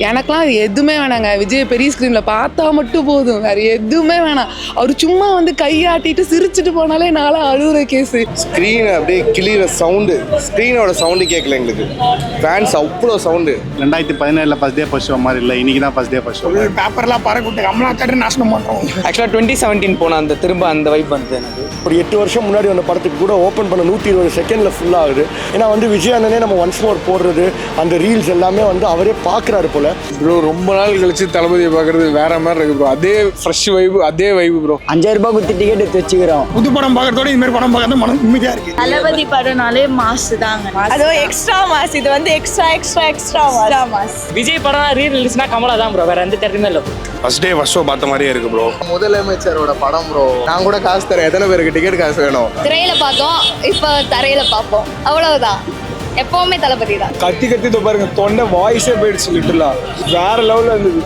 எனக்கெல்லாம் அது எதுவுமே வேணாங்க. விஜய் பெரிய ஸ்க்ரீனில் பார்த்தா மட்டும் போதும், வேறு எதுவுமே வேணாம். அவர் சும்மா வந்து கையாட்டிட்டு சிரிச்சுட்டு போனாலே நானும் அழுகுற கேஸு. ஸ்க்ரீன் அப்படியே கிளியிற சவுண்டு, ஸ்க்ரீனோட சவுண்டு கேட்கல எங்களுக்கு. ஃபேன்ஸ் அவ்வளோ sound. 2017 first day first show மாதிரி இல்லை, இன்னைக்கு தான் ஃபர்ஸ்ட் டே ஃபர்ஸ்ட் ஷோ. பேப்பர்லாம் பறக்கிட்டு கமலாக்காட்டு நாசனம் பண்ணுறோம். ஆக்சுவலாக 2017 போன அந்த திரும்ப அந்த வைப் வந்து எனக்கு ஒரு 8 வருஷம் முன்னாடி வந்த படத்துக்கு கூட ஓப்பன் பண்ண 120 செகண்டில் ஃபுல்லாகுது. ஏன்னா வந்து விஜய் அண்ணனே நம்ம ஒன்ஸ் மோர் போடுறது, அந்த ரீல்ஸ் எல்லாமே வந்து அவரே பார்க்குறாரு போல. ப்ரோ ரொம்ப நாள் கழிச்சு தளபதியை பார்க்குறது வேற மாதிரி இருக்கு ப்ரோ. அதே ஃப்ரெஷ் வைப்பு, அதே வைப்பு ப்ரோ. 5000 ரூபாய் கொடுத்து டிக்கெட் எடுத்து வச்சுக்கிறோம். புது படம் பார்க்கறதோட இந்த மாதிரி படம் பார்க்கறது மனம் நிம்மதியாக இருக்கு. தளபதி படம்னாலே மாஸ் தாங்க. அது எக்ஸ்ட்ரா மாஸ், இது வந்து எக்ஸ்ட்ரா மாஸ். விஜய் படம் ரீ ரிலீஸ்னா கமலா தான் ப்ரோ, வேற எந்த தேட்டருமே இல்லை. ஃபர்ஸ்ட் டே ஃபர்ஸ்ட் ஷோ பார்த்த மாதிரியே இருக்கு ப்ரோ. முதலமைச்சரோட படம் ப்ரோ. நான் கூட காசு தரேன். எத்தனை பேருக்கு டிக்கெட் காசு வேணும்? திரையில பார்த்தோம், இப்போ தரையில பார்ப்போம், அவ்வளவுதான். எப்பவுமே தளபதி தான். கத்தி பாருங்க, தொண்டை வாய்ஸே போயிடுச்சு லிட்டரலா. வேற லெவலில் இருந்தது.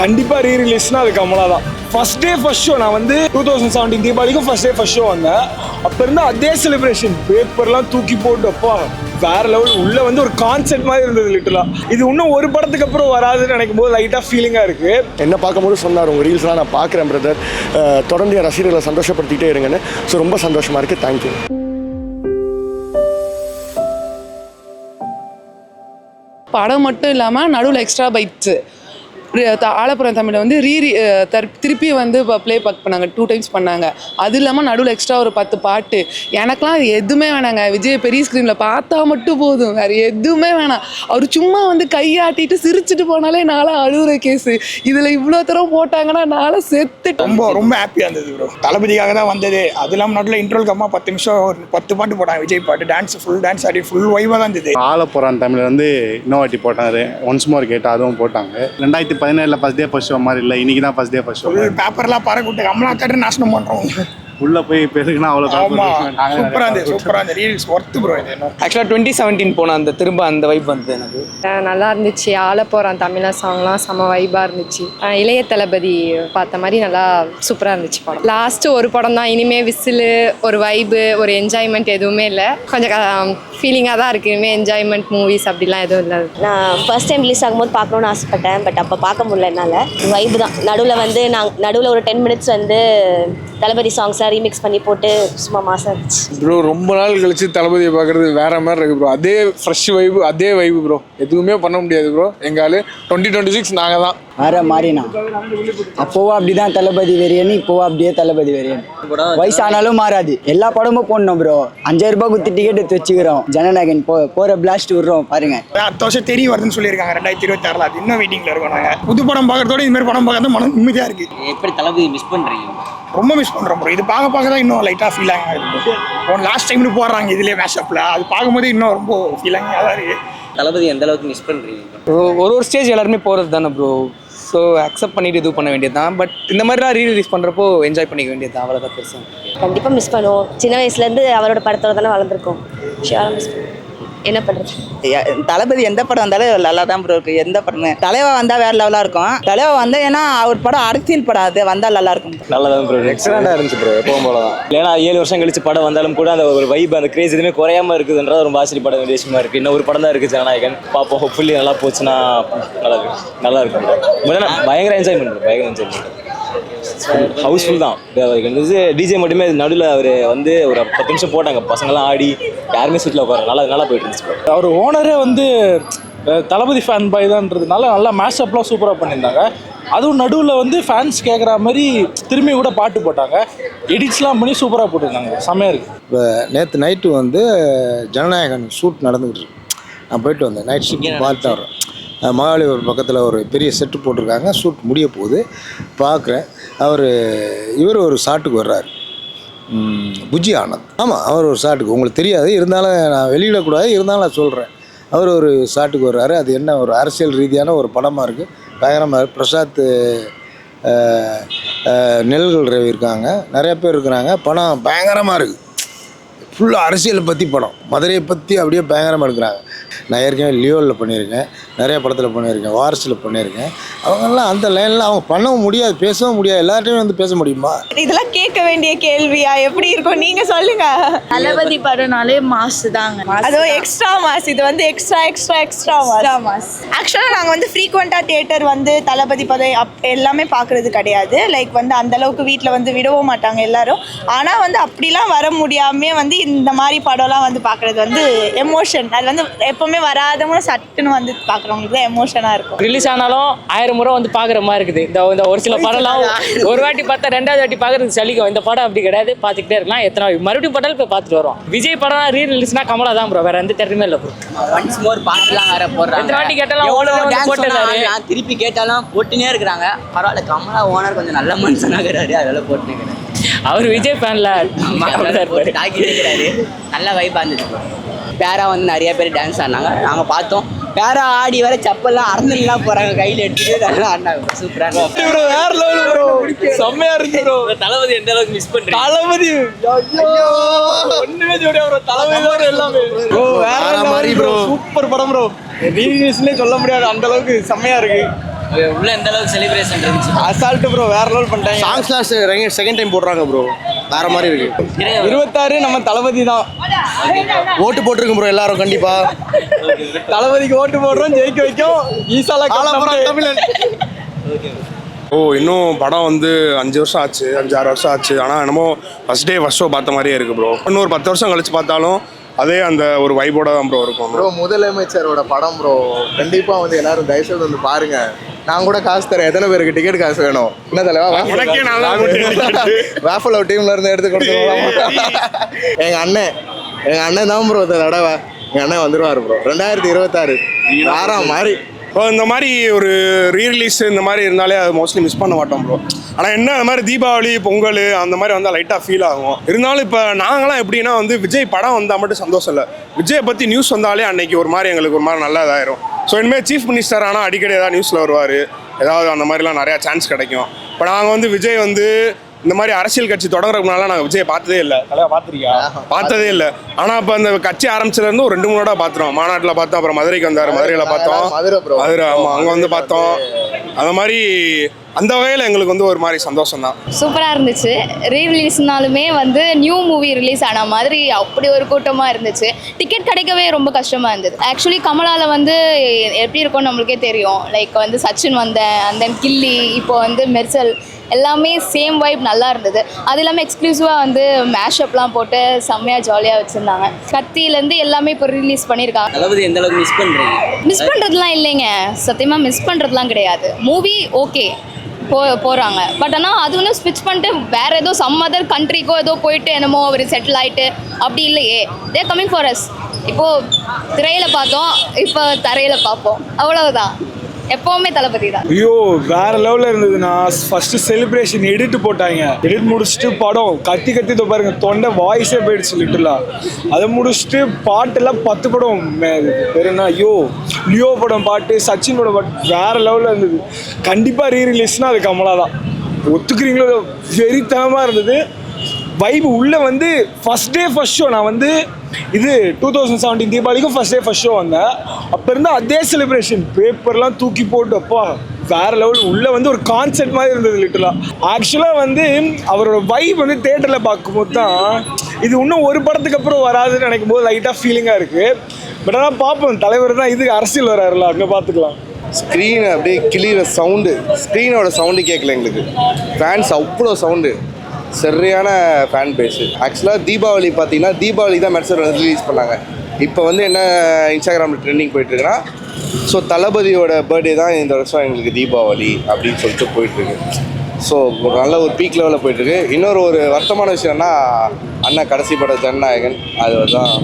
கண்டிப்பாக ரீ ரிலீஸ்னா அது கமலா தான். ஃபர்ஸ்ட் டே ஃபர்ஸ்ட் ஷோ நான் வந்து 2017 தீபாவளிக்கும் ஃபர்ஸ்ட் டே ஃபர்ஸ்ட் ஷோ வந்தேன். அப்போ இருந்து அதே செலிப்ரேஷன், பேப்பர்லாம் தூக்கி போட்டு அப்பா வேற லெவல். உள்ள வந்து ஒரு கான்செப்ட் மாதிரி இருந்தது லிட்டரலா. இது இன்னும் ஒரு படத்துக்கு அப்புறம் வராதுன்னு நினைக்கும் போது லைட்டாக ஃபீலிங்காக இருக்கு. என்ன பார்க்கும்போது சொன்னார், உங்கள் ரீல்ஸ்லாம் நான் பார்க்குறேன் பிரதர், தொடர்ந்து என் ரசிகர்களை சந்தோஷப்படுத்திட்டே இருங்கன்னு. ஸோ ரொம்ப சந்தோஷமாக இருக்குது. தேங்க்யூ. படம் மட்டும் இல்லாமல் நடுவில் எக்ஸ்ட்ரா பைட்ஸு. ஆலப்புறம் தமிழை வந்து திருப்பி வந்து இப்போ ப்ளே பேக் பண்ணாங்க, 2 டைம்ஸ் பண்ணாங்க. அது இல்லாமல் நடுவில் எக்ஸ்ட்ரா ஒரு 10 பாட்டு. எனக்கெல்லாம் அது எதுவுமே வேணாங்க. விஜய் பெரிய ஸ்க்ரீனில் பார்த்தா மட்டும் போதும், வேறு எதுவுமே வேணாம். அவர் சும்மா வந்து கையாட்டிட்டு சிரிச்சுட்டு போனாலே நானும் அழுகுற கேஸு. இதில் இவ்வளோ தரம் போட்டாங்கன்னா நானும் செத்து ரொம்ப ஹாப்பியாக இருந்தது ப்ரோ. தளபதிக்காக தான் வந்தது. அது இல்லாமல் நடுவில் இன்ட்ரோலுக்கு அம்மா 10 நிமிஷம் ஒரு 10 பாட்டு போட்டாங்க. விஜய் பாட்டு டான்ஸ், ஃபுல் டான்ஸ் ஆடி ஃபுல் வைவாக தான் இருந்தது. ஆலப்புறம் தமிழ் வந்து இன்னோவாட்டி போட்டாரு, ஒன்ஸ் மோர் கேட்டால் அதுவும் போட்டாங்க. 2017 ஃபர்ஸ்ட் டே ஃபர்ஸ்ட் ஷோ மாதிரி இல்லை, இன்னைக்கு தான் ஃபர்ஸ்ட் டே ஃபர்ஸ்ட் ஷோ. பேப்பர்லாம் பறக்கிட்டு கமலாக்காட்டு நாசனம் பண்ணுறோம். உள்ள போய் பெருகுனா அவ்வளோ சூப்பராக இருந்தது. Reels worth bro. இது ஆக்சுவலாக 2017 போன அந்த திரும்ப அந்த வைப் வந்து எனக்கு நல்லா இருந்துச்சு. ஆலப்புறம் தமிழா சாங்லாம் செம வைபாக இருந்துச்சு. இளைய தளபதி பார்த்த மாதிரி நல்லா சூப்பராக இருந்துச்சு படம். லாஸ்ட்டு ஒரு படம் தான், இனிமேல் விசிலு ஒரு வைபு ஒரு என்ஜாய்மெண்ட் எதுவுமே இல்லை. கொஞ்சம் ஃபீலிங்காக தான் இருக்குது. இனிமேல் என்ஜாய்மெண்ட் மூவிஸ் அப்படிலாம் எதுவும் இல்லை. நான் ஃபர்ஸ்ட் டைம் ரிலீஸ் ஆகும்போது பார்க்கணுன்னு ஆசைப்பட்டேன். பட் அப்போ பார்க்க முடியல என்னால். வைபு தான். நடுவில் ஒரு 10 மினிட்ஸ் வந்து தளபதி சாங்ஸாக ரீமிக்ஸ் பண்ணி போட்டு சும்மா மாசாக இருந்துச்சு ப்ரோ. ரொம்ப நாள் கழிச்சு தளபதியை பார்க்குறது வேற மாதிரி இருக்கு ப்ரோ. அதே ஃப்ரெஷ் வைப்பு, அதே வைப்பு ப்ரோ. எதுவுமே பண்ண முடியாது ப்ரோ. எங்காலு 2026 நாங்கள் தான் வேற மாதிரிண்ணா. அப்போவும் அப்படிதான் தளபதி வெறியன்னு, இப்போவும் அப்படியே தளபதி வெறியன். வயசானாலும் மாறாது. எல்லா படமும் போடணும் ப்ரோ. 5000 ரூபாய் கொடுத்து டிக்கெட் எடுத்து வச்சுக்கிறோம். ஜனநாயகன் போற பிளாஸ்ட் விடுறோம் பாருங்க. அடுத்த வருஷம் தெரிய வருதுன்னு சொல்லியிருக்காங்க 2026. அது இன்னும் வெயிட்டிங்கில் இருக்கோம் நாங்கள். புது படம் பார்க்கறதோட இந்த மாதிரி படம் பார்க்கறது மனம் நிம்மதியாக இருக்கு. எப்படி தளபதி மிஸ் பண்ணுறீங்க? ரொம்ப மிஸ் பண்ணுறோம் ப்ரோ. இது பார்க்க தான் இன்னும் லைட்டாக ஃபீல் ஆகுது. லாஸ்ட் டைம்ல போடுறாங்க இதுலேயே மேஷப்பில், அது பார்க்கும்போது இன்னும் ரொம்ப ஃபீல் ஆகியாக தான் இருக்குது. தளபதி எந்த அளவுக்கு மிஸ் பண்ணுறீங்க? ஒரு ஸ்டேஜ் எல்லாருமே போகிறது தானே ப்ரோ. ஸோ அக்செப்ட் பண்ணிட்டு இது பண்ண வேண்டியது தான். பட் இந்த மாதிரிலாம் ரீ ரிலீஸ் பண்ணுறப்போ என்ஜாய் பண்ணிக்க வேண்டியது தான். அவ்வளோதான் பெருசாக. கண்டிப்பாக மிஸ் பண்ணுவோம். சின்ன வயசுலேருந்து அவரோட படத்தோட தானே வளர்ந்துருக்கோம். ஷியோராக மிஸ் பண்ணுவோம். என்ன பண்ணுறது? தளபதி எந்த படம் வந்தாலும் நல்லா தான் ப்ரோ இருக்கு. எந்த படம் தலைவா வந்தால் வேற லெவலாக இருக்கும். தலைவா வந்தால் ஏன்னா அவர் படம் அரசியல் படம், அது வந்தால் நல்லா இருக்கும். நல்லா தான் ப்ரோ. எக்ஸலண்டாக இருந்துச்சு ப்ரோ. எப்பவும் போல தான். ஏன்னா 7 வருஷம் கழிச்சு படம் வந்தாலும் கூட அந்த ஒரு வைப், அந்த கிரேஸ் எதுவுமே குறையாம இருக்குதுன்றது ரொம்ப ஆச்சரியப்பட வேண்டிய விஷயமா இருக்குது. இன்னும் ஒரு படம் தான் இருக்குது, ஜனநாயகன். பார்ப்போம். ஹோப்ஃபுல்லி நல்லா போச்சுன்னா நல்லா இருக்கும் ப்ரோ. பயங்கர என்ஜாய்மெண்ட் ப்ரோ. பயங்கர என்ஜாய்மெண்ட். ஹவுஸ்ஃபுல் தான். டிஜே மட்டுமே நடுவில் அவர் வந்து ஒரு 10 நிமிஷம் போட்டாங்க. பசங்கள்லாம் ஆடி யாருமே சீட்டில் உட்கார நல்லா போயிட்டு இருந்துச்சு. அவர் ஓனரே வந்து தளபதி ஃபேன் பாய் தான்றதுனால நல்லா மேஷப்லாம் சூப்பராக பண்ணியிருந்தாங்க. அதுவும் நடுவில் வந்து ஃபேன்ஸ் கேட்குற மாதிரி திரும்பி கூட பாட்டு போட்டாங்க. எடிட்ஸ்லாம் பண்ணி சூப்பராக போட்டிருந்தாங்க. செம்மையாக இருக்குது. இப்போ நேற்று நைட்டு வந்து ஜனநாயகன் ஷூட் நடந்துக்கிட்டு இருக்கு. நான் போயிட்டு வந்தேன். நைட் ஷூட் பார்த்து வர்றேன். மகாபலிபுரம் பக்கத்தில் ஒரு பெரிய செட்டு போட்டிருக்காங்க. ஷூட் முடிய போகுது பார்க்குறேன். இவர் ஒரு ஷாட்டுக்கு வர்றாரு, புஜி ஆனந்த். ஆமாம், அவர் ஒரு ஷாட்டுக்கு. உங்களுக்கு தெரியாது, இருந்தாலும் நான் வெளியிடக்கூடாது, இருந்தாலும் நான் சொல்கிறேன். அவர் ஒரு ஷாட்டுக்கு வர்றாரு. அது என்ன ஒரு அரசியல் ரீதியான ஒரு படமாக இருக்குது. பயங்கரமாக பிரசாத், நெல்கள் ரவி இருக்காங்க, நிறைய பேர் இருக்கிறாங்க. படம் பயங்கரமாக இருக்குது. ஃபுல்லாக அரசியலை பற்றி படம். மதுரையை பற்றி அப்படியே பயங்கரமாக எடுக்கிறாங்க. நான் ஏற்கனவே லியோவில் பண்ணியிருக்கேன், நிறைய படத்தில் பண்ணியிருக்கேன், வாரிசில் பண்ணியிருக்கேன். அவங்கெல்லாம் அந்த லைனில் அவங்க பண்ணவும் முடியாது, பேசவும் முடியாது, எல்லார்ட்டையும் வந்து பேச முடியுமா? இதெல்லாம் கேட்க வேண்டிய கேள்வியா? எப்படி இருக்கும் நீங்க சொல்லுங்க. தளபதி படம்னாலே மாஸ் தாங்க, அதுவும் எக்ஸ்ட்ரா மாஸ். இது வந்து எக்ஸ்ட்ரா மாஸ். ஆக்சுவலாக நாங்கள் வந்து ஃப்ரீக்வெண்ட்டாக தியேட்டர் வந்து தளபதி படம் எல்லாமே பார்க்குறது கிடையாது. லைக் வந்து அந்தளவுக்கு வீட்டில் வந்து விடவும் மாட்டாங்க எல்லாரும். ஆனால் வந்து அப்படிலாம் வர முடியாமே வந்து இந்த மாதிரி படம்லாம் வந்து பார்க்குறது வந்து எமோஷன். அது வந்து எப்போவுமே வராதவங்க சட்டுன்னு வந்து பார்க்குறவங்களுக்கு தான் எமோஷனாக இருக்கும். ரிலீஸ் ஆனாலும் 1000 முறை வந்து பார்க்குற மாதிரி இருக்குது. இந்த ஒரு சில படம்லாம் ஒரு வாட்டி பார்த்தா 2வது வாட்டி பார்க்குறது சலிக்கும். இந்த படம் அப்படி கிடையாது, பார்த்துக்கிட்டே இருக்கலாம். எத்தனை மறுபடியும் படம் போய் பார்த்துட்டு வரோம். விஜய் படம் ரீ ரிலீஸ்னா கமலா தான் ப்ரோ, வேற எந்த தேட்டருமே இல்லை ப்ரோ. ஒன்ஸ் மோர் பாட்டுலாம் வேற போடுறாங்க. எத்தனை வாட்டி கேட்டாலும் போட்டுறாரு, திருப்பி கேட்டாலும் போட்டுனே இருக்கிறாங்க. பரவாயில்ல, கமலா ஓனர் கொஞ்சம் நல்ல மனுஷனாகிறாரு, அதெல்லாம் போட்டுக்கிறாரு. அவர் விஜய் ஃபேன்ல டாக்கிறாரு. நல்ல வைப்பாக இருந்துச்சு. பேரா வந்து நிறைய பேர் டான்ஸ் ஆடினாங்க, நாங்கள் பார்த்தோம். பேரா ஆடி வர செப்பல்லாம் அறந்துலாம் போகிறாங்க, கையில் எடுத்துட்டு நல்லா ஆடினாங்க. சூப்பராக வேற லெவல் ப்ரோ, செம்மையா இருக்கு ப்ரோ. தளபதி எந்த அளவுக்கு மிஸ் பண்றீங்க? தளபதி ஒண்ணுமே ஜோடியா ப்ரோ, தளபதி எல்லாமே ப்ரோ வேற மாதிரி ப்ரோ. சூப்பர் படம் ப்ரோ, ரீவியூஸ்லயே சொல்ல முடியாது, அந்த அளவுக்கு செம்மையா இருக்கு. உள்ள எந்த அளவுக்கு செலிப்ரேஷன் இருந்துச்சு? அசால்ட் ப்ரோ, வேற லெவல் பண்ணிட்டாங்க. சாங்ஸ்லாம் செகண்ட் டைம் போடுறாங்க ப்ரோ, வேற மாதிரி இருக்கு. 26 நம்ம தளபதி தான். ஓட்டு போட்டிருக்கோம் ப்ரோ எல்லாரும், கண்டிப்பா தளபதிக்கு ஓட்டு போடுறோம், ஜெயிக்க வைக்கும். ஈசாலா தமிழன். இன்னும் படம் வந்து 5 வருஷம் ஆச்சு, 5-6 வருஷம் ஆச்சு. ஆனால் என்னமோ ஃபர்ஸ்ட் ஷோ பார்த்த மாதிரியே இருக்குது ப்ரோ. இன்னொரு 10 வருஷம் கழிச்சு பார்த்தாலும் அதே அந்த ஒரு வைபோட தான் ப்ரோ இருக்கும் ப்ரோ. முதலமைச்சரோட படம் ப்ரோ, கண்டிப்பா வந்து எல்லாரும் தயவுசெய்து வந்து பாருங்க. நான் கூட காசு தரேன், எத்தனை பேருக்கு டிக்கெட் காசு வேணும்? என்ன தலைவா, வேஃபல் டீம்ல இருந்து எடுத்து கொடுத்துருவோம். எங்க அண்ணன் தான் ப்ரோ இந்த தடவை. எங்க அண்ணன் வந்துருவாரு ப்ரோ 2026 வேற மாதிரி. இப்போ இந்த மாதிரி ஒரு ரீரிலீஸ் இந்த மாதிரி இருந்தாலே அது மோஸ்ட்லி மிஸ் பண்ண மாட்டோம் ப்ரோ. ஆனால் என்ன இந்த மாதிரி தீபாவளி, பொங்கல் அந்த மாதிரி வந்தால் லைட்டாக ஃபீல் ஆகும். இருந்தாலும் இப்போ நாங்களாம் எப்படின்னா வந்து விஜய் படம் வந்தால் மட்டும் சந்தோஷம் இல்லை, விஜயை பற்றி நியூஸ் வந்தாலே அன்னைக்கு ஒரு மாதிரி எங்களுக்கு ஒரு மாதிரி நல்லா இதாயிரும். ஸோ இனிமேல் சீஃப் மினிஸ்டர் ஆனால் அடிக்கடி ஏதாவது நியூஸில் வருவார், ஏதாவது அந்த மாதிரிலாம் நிறையா சான்ஸ் கிடைக்கும். இப்போ நாங்கள் வந்து விஜய் வந்து இந்த மாதிரி அரசியல் கட்சி தொடங்குறதுனால நாங்கள் விஜய் பார்த்ததே இல்லை. பார்த்துருக்கியா? பார்த்ததே இல்லை. ஆனால் இப்போ அந்த கட்சி ஆரம்பிச்சதுலேருந்து ஒரு 2-3 தடவை பார்த்துருவோம். மாநாட்டில் பார்த்தோம், அப்புறம் மதுரைக்கு வந்தார், மதுரையில் பார்த்தோம். மதுரை ஆமாம், அங்கே வந்து பார்த்தோம். அந்த மாதிரி அந்த வகையில் எங்களுக்கு வந்து ஒரு மாதிரி சந்தோஷம் தான். சூப்பராக இருந்துச்சு. ரீரிலீஸ்னாலுமே வந்து நியூ மூவி ரிலீஸ் ஆன மாதிரி அப்படி ஒரு கூட்டமாக இருந்துச்சு. டிக்கெட் கிடைக்கவே ரொம்ப கஷ்டமாக இருந்தது. ஆக்சுவலி கமலாவில் வந்து எப்படி இருக்கும்னு நம்மளுக்கே தெரியும். லைக் வந்து சச்சின் வந்தேன், அந்த கில்லி, இப்போ வந்து மெர்சல், எல்லாமே சேம் வைப் நல்லா இருந்தது. அது இல்லாமல் எக்ஸ்க்ளூசிவாக வந்து மேஷப்லாம் போட்டு செம்மையாக ஜாலியாக வச்சுருந்தாங்க. கத்தியிலேருந்து எல்லாமே இப்போ ரிலீஸ் பண்ணியிருக்காங்க. தளபதி எந்த அளவுக்கு மிஸ் பண்ணுறீங்க? மிஸ் பண்ணுறதுலாம் இல்லைங்க, சத்தியமாக மிஸ் பண்ணுறதுலாம் கிடையாது. மூவி ஓகே போகிறாங்க, பட் ஆனால் அது ஒன்று ஸ்விட்ச் பண்ணிட்டு வேறு ஏதோ சம் அதர் கண்ட்ரிக்கோ ஏதோ போயிட்டு என்னமோ அவர் செட்டில் ஆகிட்டு அப்படி இல்லையே. தே கம்மிங் ஃபார் அஸ். இப்போது திரையில் பார்த்தோம், இப்போ தரையில் பார்ப்போம், அவ்வளவுதான். எப்பவுமே தளபதி தான். ஐயோ வேற லெவலில் இருந்ததுண்ணா. ஃபர்ஸ்ட் செலிப்ரேஷன் எடிட் போட்டாங்க, எடிட் முடிச்சுட்டு படம் கத்தி பாருங்க, தொண்டை வாய்ஸே போயிடுச்சு லிட்டலா. அதை முடிச்சுட்டு பாட்டெல்லாம் 10 படம் பேர் என்ன, ஐயோ லியோ படம் பாட்டு, சச்சின் படம் பாட்டு வேற லெவலில் இருந்தது. கண்டிப்பாக ரீரிலீஸ்னா அது கமலா தான். ஒத்துக்கிறீங்களோ? வெறித்தனமாக இருந்தது வைப். உள்ள வந்து ஃபர்ஸ்ட் ஷோ நான் வந்து இது 2017 தீபாவளிக்கும் ஃபர்ஸ்ட் ஷோ வந்தேன். அப்போ இருந்து அதே செலிப்ரேஷன், பேப்பர்லாம் தூக்கி போட்டு அப்பா வேற லெவல். உள்ள வந்து ஒரு கான்செர்ட் மாதிரி இருந்தது லிட்டலாக. ஆக்சுவலாக வந்து அவரோட வைப் வந்து தேட்டரில் பார்க்கும்போது தான் இது இன்னும் ஒரு படத்துக்கு அப்புறம் வராதுன்னு நினைக்கும் போது லைட்டாக ஃபீலிங்காக இருக்குது. பட் ஆனால் பார்ப்போம், தலைவர் தான் இதுக்கு அரசியல் வராருல, அங்கே பார்த்துக்கலாம். ஸ்க்ரீன் அப்படியே கிளியர் சவுண்டு, ஸ்க்ரீனோட சவுண்டு கேட்கல எங்களுக்கு. ஃபேன்ஸ் அவ்வளோ சவுண்டு, சரியான ஃபேன் பேஸு. ஆக்சுவலாக தீபாவளி பார்த்தீங்கன்னா தீபாவளி தான் மெர்சல் ரிலீஸ் பண்ணாங்க. இப்போ வந்து என்ன இன்ஸ்டாகிராமில் ட்ரெண்டிங் போயிட்டுருக்குன்னா, ஸோ தளபதியோட பர்த்டே தான் இந்த வருஷம் எங்களுக்கு தீபாவளி அப்படின்னு சொல்லிட்டு போயிட்டுருக்கு. ஸோ நல்ல ஒரு பீக் லெவலில் போயிட்டுருக்கு. இன்னொரு வருத்தமான விஷயம்னா அண்ணா கடைசி படம் ஜனநாயகன், அது தான்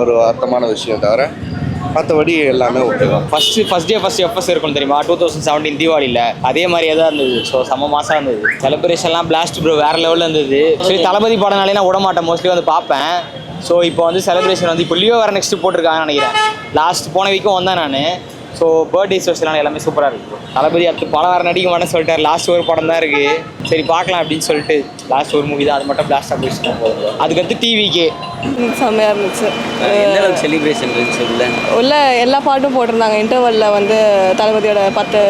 ஒரு வருத்தமான விஷயம். தவிர மற்றபடி எல்லாமே ஓகே தான். ஃபர்ஸ்ட் டே எஃப்எஸ் இருக்கும் தெரியுமா, 2017 தீபாவளியில் அதே மாதிரியே தான் இருந்தது. ஸோ செம்ம மாதம் இருந்தது. செலிப்ரேஷன்லாம் பிளாஸ்ட் ப்ரோ, வேறு லெவலில் இருந்தது. சரி, தளபதி படம்னாலே நான் விட மாட்டேன், மோஸ்ட்லி வந்து பார்ப்பேன். ஸோ இப்போ வந்து செலிப்ரேஷன் வந்து இப்போ லியோ வேறு நெக்ஸ்ட்டு போட்டிருக்காங்கன்னு நினைக்கிறேன். போன வீக்கும் வந்தேன் நான். ஸோ பர்த்டே ஸ்பெஷலான எல்லாமே சூப்பராக இருக்குது தளபதி அடுத்து படம் வேறு நடிக்க மாட்டேன்னு சொல்லிட்டார். லாஸ்ட் ஒரு படம் தான் இருக்குது, சரி பார்க்கலாம் அப்படின்னு சொல்லிட்டு லாஸ்ட் ஒரு மூவி தான், அது மட்டும் பிளாஸ்டாக போயிடுச்சு போதும். அதுக்கடுத்து டிவிக்கே செம்மையாக இருந்துச்சு. எந்த அளவுக்கு செலிப்ரேஷன் இருந்துச்சு உள்ள எல்லா பாட்டும் போட்டிருந்தாங்க. இன்டர்வலில் வந்து தளபதியோட 10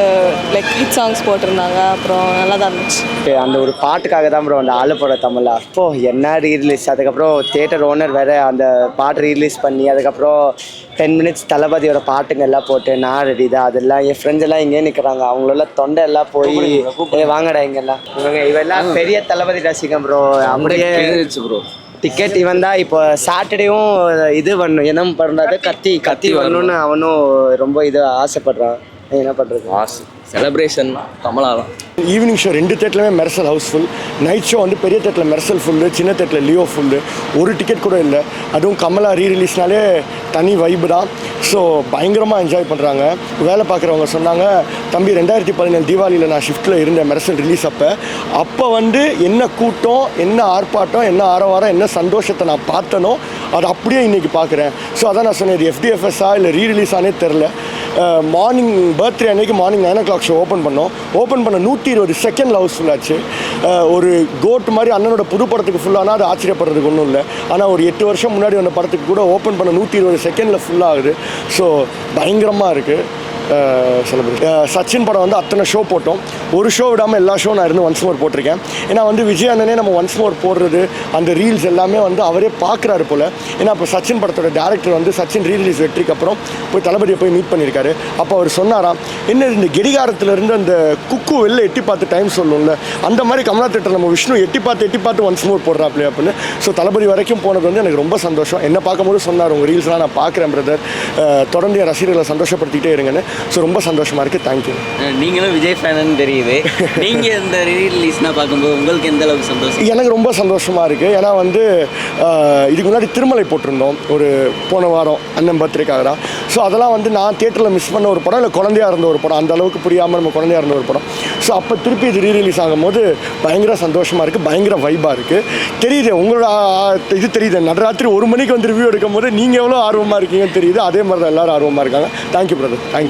ஹிட் சாங்ஸ் போட்டிருந்தாங்க. அப்புறம் நல்லா தான் இருந்துச்சு. அந்த ஒரு பாட்டுக்காக தான் ப்ரோ அந்த ஆலப்புற தமிழா அப்போ என்ன ரீரிலீஸ், அதுக்கப்புறம் தியேட்டர் ஓனர் வேற அந்த பாட்டு ரீரிலீஸ் பண்ணி அதுக்கப்புறம் 10 மினிட்ஸ் தளபதியோட பாட்டுங்க எல்லாம் போட்டு நான் ரெடி தான். அதெல்லாம் என் ஃப்ரெண்ட்ஸ் எல்லாம் இங்கே நிற்கிறாங்க, அவங்களோட தொண்டை எல்லாம் போய் வாங்கடா இங்கெல்லாம் இவெல்லாம் பெரிய தளபதி ரசிகம் ப்ரோ. அப்படியே ப்ரோ டிக்கெட் இவன் தான் இப்போ சாட்டர்டேவும் இது வரணும், என்ன பண்ணுறது கத்தி வரணும்னு அவனும் ரொம்ப இது ஆசைப்படுறான். என்ன பண்ணுறது, செலிப்ரேஷன் கமலாதான். ஈவினிங் ஷோ 2 தேட்டர்லையுமே மெர்சல் ஹவுஸ்ஃபுல். நைட் ஷோ வந்து பெரிய தேட்டரில் மெர்சல் ஃபுல்லு, சின்ன தேட்டரில் லியோ ஃபுல்லு. ஒரு டிக்கெட் கூட இல்லை. அதுவும் கமலா ரீரிலீஸ்னாலே தனி வைப்பு தான். ஸோ பயங்கரமாக என்ஜாய் பண்ணுறாங்க. வேலை பார்க்குறவங்க சொன்னாங்க, தம்பி 2017 தீபாவளியில் நான் ஷிஃப்ட்டில் இருந்தேன் மெர்சல் ரிலீஸ் அப்போ வந்து என்ன கூட்டம், என்ன ஆர்ப்பாட்டம், என்ன ஆரவாரம், என்ன சந்தோஷத்தை நான் பார்த்தனோ அதை அப்படியே இன்றைக்கி பார்க்குறேன். ஸோ அதான் நான் சொன்னேன், இது FDFSஆ இல்லை ரீரிலீஸானே தெரில. மார்னிங் பர்த்டே அன்றைக்கி மார்னிங் 9 o'clock ஷோ ஓப்பன் பண்ண 120 செகண்டில் ஹவுஸ்ஃபுல் ஆச்சு. ஒரு கோட் மாதிரி அண்ணனோட புது படத்துக்கு ஃபுல்லானா அது ஆச்சரியப்படுறதுக்கு ஒன்றும் இல்லை. ஆனால் ஒரு 8 வருஷம் முன்னாடி வந்த படத்துக்கு கூட ஓப்பன் பண்ண 120 செகண்டில் ஃபுல்லாகுது. ஸோ பயங்கரமாக இருக்குது. சச்சின் படம் வந்து அத்தனை ஷோ போட்டோம், ஒரு ஷோ விடாமல் எல்லா ஷோ நான் இருந்து ஒன்ஸ் மோர் போட்டிருக்கேன். ஏன்னா வந்து விஜய் அண்ணனே நம்ம ஒன்ஸ் மோர் போடுறது அந்த ரீல்ஸ் எல்லாமே வந்து அவரே பார்க்குறாரு போல். ஏன்னா இப்போ சச்சின் படத்தோட டேரக்டர் வந்து சச்சின் ரீரிலீஸ் வெற்றிக்கு அப்புறம் போய் தளபதியை போய் மீட் பண்ணியிருக்காரு. அப்போ அவர் சொன்னாராம், என்ன இந்த கெடிகாரத்துலேருந்து அந்த குக்கு வெளில எட்டி பார்த்து டைம் சொல்லும்ல, அந்த மாதிரி கமலா தேட்டர் நம்ம விஷ்ணு எட்டி பார்த்து ஒன்ஸ் மோர் போடுறாப்லே அப்படின்னு. ஸோ தளபதி வரைக்கும் போனது வந்து எனக்கு ரொம்ப சந்தோஷம். என்ன பார்க்கும்போது சொன்னார், உங்கள் ரீல்ஸ்லாம் நான் பார்க்குறேன் பிரதர், தொடர்ந்து என் ரசிகர்களை சந்தோஷப்படுத்திக்கிட்டே இருங்கன்னு. ஸோ ரொம்ப சந்தோஷமாக இருக்குது. தேங்க்யூ. நீங்களும் விஜய் ஃபேனு தெரியுது, நீங்கள் இந்த ரீரிலீஸ்னால் பார்க்கும்போது உங்களுக்கு எந்த அளவுக்கு சந்தோஷம்? எனக்கு ரொம்ப சந்தோஷமாக இருக்குது. ஏன்னா வந்து இதுக்கு முன்னாடி திருமலை போட்டிருந்தோம் ஒரு போன வாரம் அண்ணன் பர்த்டேக்காக தான். ஸோ அதெல்லாம் வந்து நான் தியேட்டரில் மிஸ் பண்ண ஒரு படம், இல்லை குழந்தையாக இருந்த ஒரு படம், அந்த அளவுக்கு புரியாமல் நம்ம குழந்தையாக இருந்த ஒரு படம். ஸோ அப்போ திருப்பி இது ரீரிலீஸ் ஆகும்போது பயங்கர சந்தோஷமாக இருக்குது, பயங்கர வைப்பாக இருக்குது. தெரியுது உங்களோட இது தெரியுது, நடராத்திரி 1 மணிக்கு வந்து ரிவ்யூ எடுக்கும் போது நீங்கள் எவ்வளோ ஆர்வமாக இருக்கீங்கன்னு தெரியுது. அதே மாதிரி தான் எல்லோரும் ஆர்வமாக இருக்காங்க. Thank you brother, thank you.